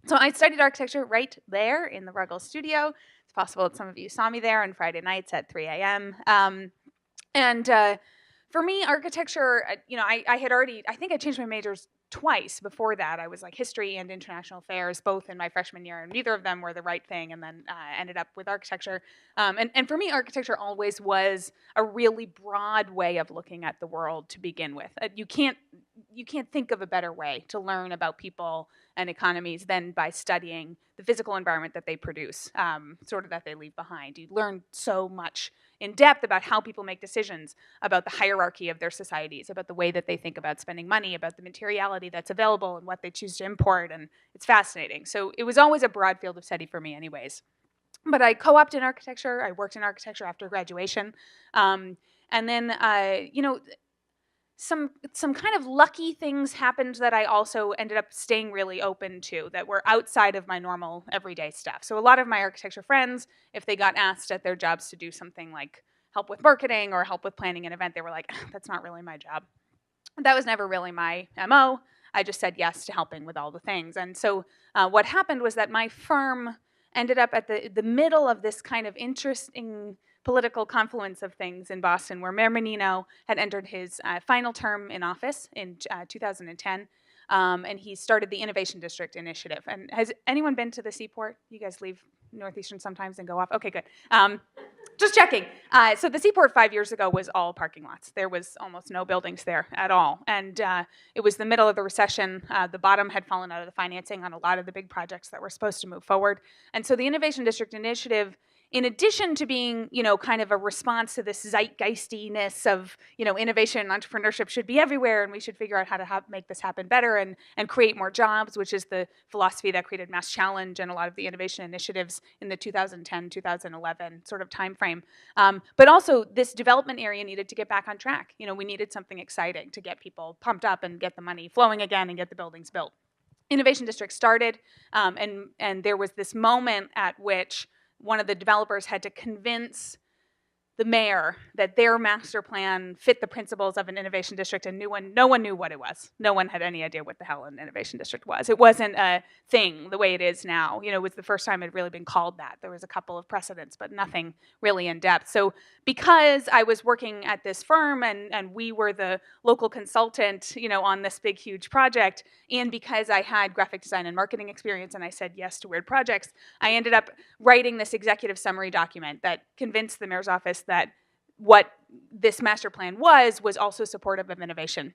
So I studied architecture right there in the Ruggles studio. It's possible that some of you saw me there on Friday nights at 3 a.m. For me, architecture, I think I changed my majors twice before that. I was like history and international affairs, both in my freshman year, and neither of them were the right thing, and then ended up with architecture. And for me, architecture always was a really broad way of looking at the world to begin with. You can't think of a better way to learn about people and economies than by studying the physical environment that they produce, sort of that they leave behind. You learn so much in depth about how people make decisions, about the hierarchy of their societies, about the way that they think about spending money, about the materiality that's available and what they choose to import, and it's fascinating. So it was always a broad field of study for me anyways. But I co-opted in architecture. I worked in architecture after graduation. And then, some kind of lucky things happened that I also ended up staying really open to, that were outside of my normal everyday stuff. So a lot of my architecture friends, if they got asked at their jobs to do something like help with marketing or help with planning an event, they were like, that's not really my job. That was never really my MO. I just said yes to helping with all the things. And so what happened was that my firm ended up at the middle of this kind of interesting political confluence of things in Boston, where Mayor Menino had entered his final term in office in 2010, and he started the Innovation District Initiative. And has anyone been to the Seaport? You guys leave Northeastern sometimes and go off? Okay, good. Just checking. So the Seaport 5 years ago was all parking lots. There was almost no buildings there at all. And it was the middle of the recession. The bottom had fallen out of the financing on a lot of the big projects that were supposed to move forward. And so the Innovation District Initiative, in addition to being, kind of a response to this zeitgeistiness of, innovation and entrepreneurship should be everywhere, and we should figure out how to make this happen better and create more jobs, which is the philosophy that created Mass Challenge and a lot of the innovation initiatives in the 2010, 2011 sort of time frame. But also, this development area needed to get back on track. We needed something exciting to get people pumped up and get the money flowing again and get the buildings built. Innovation District started, and there was this moment at which one of the developers had to convince the mayor that their master plan fit the principles of an innovation district, and no one knew what it was. No one had any idea what the hell an innovation district was. It wasn't a thing the way it is now. It was the first time it had really been called that. There was a couple of precedents, but nothing really in depth. So because I was working at this firm and we were the local consultant, on this big, huge project, and because I had graphic design and marketing experience and I said yes to weird projects, I ended up writing this executive summary document that convinced the mayor's office that what this master plan was also supportive of innovation.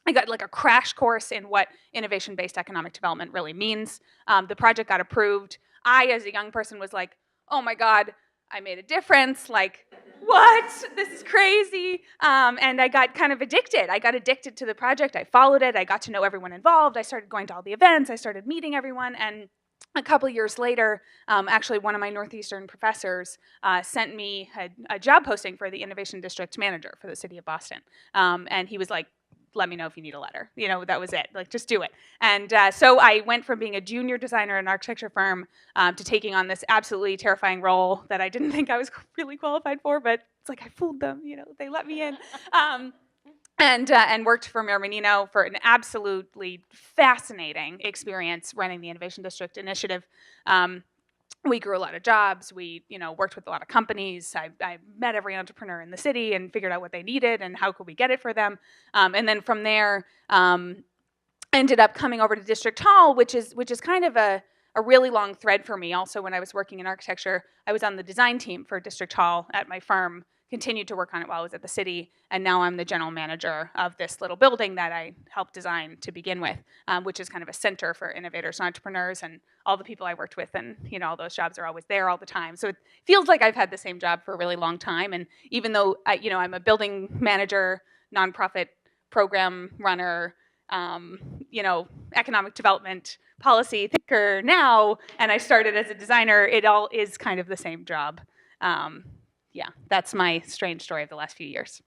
I got like a crash course in what innovation-based economic development really means. The project got approved. I, as a young person, was like, oh my God, I made a difference. Like, what? This is crazy. And I got kind of addicted. I got addicted to the project. I followed it. I got to know everyone involved. I started going to all the events. I started meeting everyone. And a couple years later, actually one of my Northeastern professors sent me a job posting for the Innovation District Manager for the city of Boston. And he was like, let me know if you need a letter. That was it. Like, just do it. And so I went from being a junior designer at an architecture firm to taking on this absolutely terrifying role that I didn't think I was really qualified for, but it's like I fooled them. They let me in. And worked for Mayor Menino for an absolutely fascinating experience running the Innovation District Initiative. We grew a lot of jobs. We, worked with a lot of companies. I met every entrepreneur in the city and figured out what they needed and how could we get it for them. And then from there, ended up coming over to District Hall, which is kind of a really long thread for me. Also, when I was working in architecture, I was on the design team for District Hall at my firm, continued to work on it while I was at the city, and now I'm the general manager of this little building that I helped design to begin with, which is kind of a center for innovators and entrepreneurs, and all the people I worked with, and all those jobs are always there all the time. So it feels like I've had the same job for a really long time, and even though I'm a building manager, nonprofit program runner, economic development policy thinker now, and I started as a designer, it all is kind of the same job. Yeah, that's my strange story of the last few years.